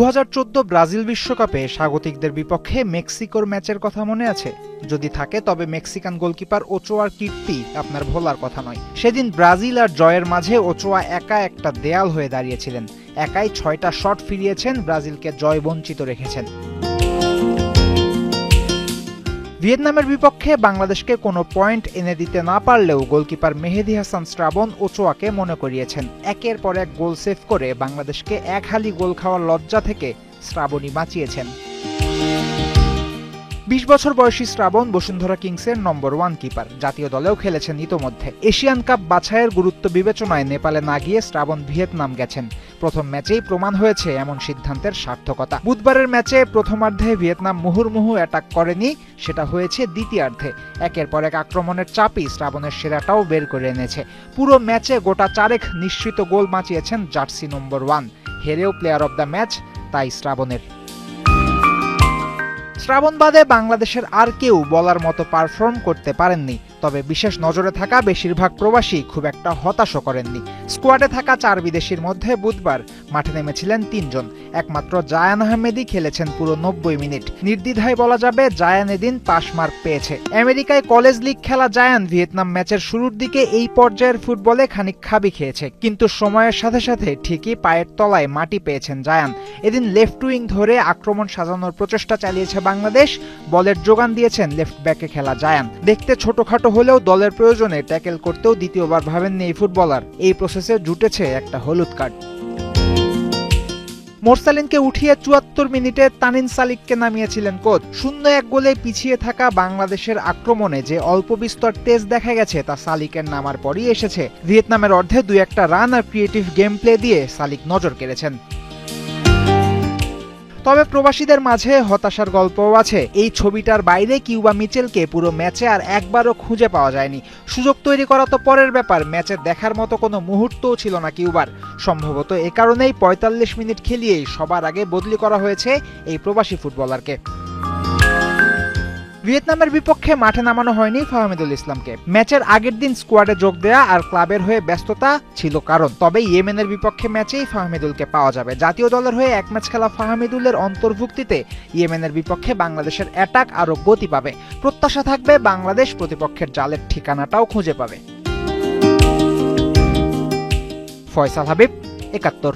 2014 Brazil বিশ্বকাপে স্বাগতিকদের বিপক্ষে মেক্সিকোর ম্যাচের কথা মনে আছে? যদি থাকে তবে মেক্সিকান গোলকিপার ওচোয়ার কীর্তি আপনার ভোলার কথা নয়। সেদিন ব্রাজিল আর জয়ের মাঝে ওচোয়া একা একটা দেয়াল হয়ে দাঁড়িয়েছিলেন। একাই 6টা শট ফিরিয়েছেন, ব্রাজিলকে জয় বঞ্চিত রেখেছেন। ভিয়েতনামের বিপক্ষে বাংলাদেশকে কোনো পয়েন্ট এনে দিতে না পারলেও গোলকিপার মেহেদী হাসান শ্রাবণ ওচোয়াকে মনে করিয়েছেন। একের পর এক গোল সেভ করে বাংলাদেশকে এক হালি গোল খাওয়ার লজ্জা থেকে শ্রাবণই বাঁচিয়েছেন। 20 বছর বয়সী শ্রাবণ বসুন্ধরা কিংসের নম্বর 1 কিপার। জাতীয় দলেও খেলেছেন ইতোমধ্যে। এশিয়ান কাপ বাছাইয়ের গুরুত্ব বিবেচনায় নেপালে না গিয়ে শ্রাবণ ভিয়েতনাম গেছেন। প্রথম ম্যাচেই প্রমাণ হয়েছে এমন সিদ্ধান্তের সার্থকতা। বুধবারের ম্যাচে প্রথমার্ধে ভিয়েতনাম মুহুর্মুহু অ্যাটাক করেনি, সেটা হয়েছে দ্বিতীয়ার্ধে। একের পর এক আক্রমণের চাপই শ্রাবণের সেরাটাও বের করে এনেছে। পুরো ম্যাচে গোটা 4 নিশ্চিত গোল বাঁচিয়েছেন জার্সি নম্বর 1। হেরেও প্লেয়ার অব দ্য ম্যাচ তাই শ্রাবণের। শ্রাবণ বাদে বাংলাদেশের আর কেউ বলার মতো পারফর্ম করতে পারেননি। তবে বিশেষ নজরে থাকা বেশিরভাগ প্রবাসী খুব একটা হতাশও করেননি। স্কোয়াডে থাকা 4 বিদেশির মধ্যে বুধবার মাঠে নেমেছিলেন 3 জন। একমাত্র জায়ান আহমেদই খেলেছেন পুরো 90 মিনিট। নির্দ্বিধায় বলা যাবে জায়ান এদিন পাস মার্ক পেয়েছে। আমেরিকায় কলেজ লিগ খেলা জায়ান ভিয়েতনাম ম্যাচের শুরুর দিকে এই পর্যায়ের ফুটবলে খানিক খাবি খেয়েছে, কিন্তু সময়ের সাথে সাথে ঠিকই পায়ের তলায় মাটি পেয়েছেন জায়ান। এদিন লেফট উইং ধরে আক্রমণ সাজানোর প্রচেষ্টা চালিয়েছে বাংলাদেশ। বলের যোগান দিয়েছেন লেফট ব্যাকে খেলা জায়ান। দেখতে ছোটখাটো হলেও দলের প্রয়োজনে ট্যাকেল করতেও দ্বিতীয়বার ভাবেননি এই ফুটবলার। এই প্রসেসে জুটেছে একটা হলুদ কার্ড। মোরসালিনকে উঠিয়ে 74 মিনিটে তানিন সালিককে নামিয়েছিলেন কোচ। 0-1 গোলে পিছিয়ে থাকা বাংলাদেশের আক্রমণে যে অল্প বিস্তর তেজ দেখা গেছে তা সালিকের নামার পরই এসেছে। ভিয়েতনামের অর্ধে 2-1টা রান আর ক্রিয়েটিভ গেম প্লে দিয়ে সালিক নজর কেড়েছেন। তবে প্রবাসীদের মাঝে হতাশার গল্পও আছে। এই ছবিটার বাইরে কিউবা মিচেলকে পুরো ম্যাচে আর একবারও খুঁজে পাওয়া যায়নি। সুযোগ তৈরি করা তো পরের ব্যাপার, ম্যাচে দেখার মতো কোনো মুহূর্তও ছিল না কিউবার। সম্ভবত এ কারণেই 45 মিনিট খেলিয়েই সবার আগে বদলি করা হয়েছে এই প্রবাসী ফুটবলারকে। ভিয়েতনামের বিপক্ষে মাঠে নামানো হয়নি ফাহমিদুল ইসলামকে। ম্যাচের আগের দিন স্কোয়াডে যোগ দেয়া আর ক্লাবের হয়ে ব্যস্ততা ছিল কারণ। তবে ইয়েমেনের বিপক্ষে ম্যাচেই ফাহমিদুলকে পাওয়া যাবে। জাতীয় দলের হয়ে 1 ম্যাচ খেলা ফাহমিদুলের অন্তর্ভুক্তিতে ইয়েমেনের বিপক্ষে বাংলাদেশের অ্যাটাক আরও গতি পাবে। প্রত্যাশা থাকবে বাংলাদেশ প্রতিপক্ষের জালের ঠিকানাটাও খুঁজে পাবে। ফয়সাল হাবিব, 71।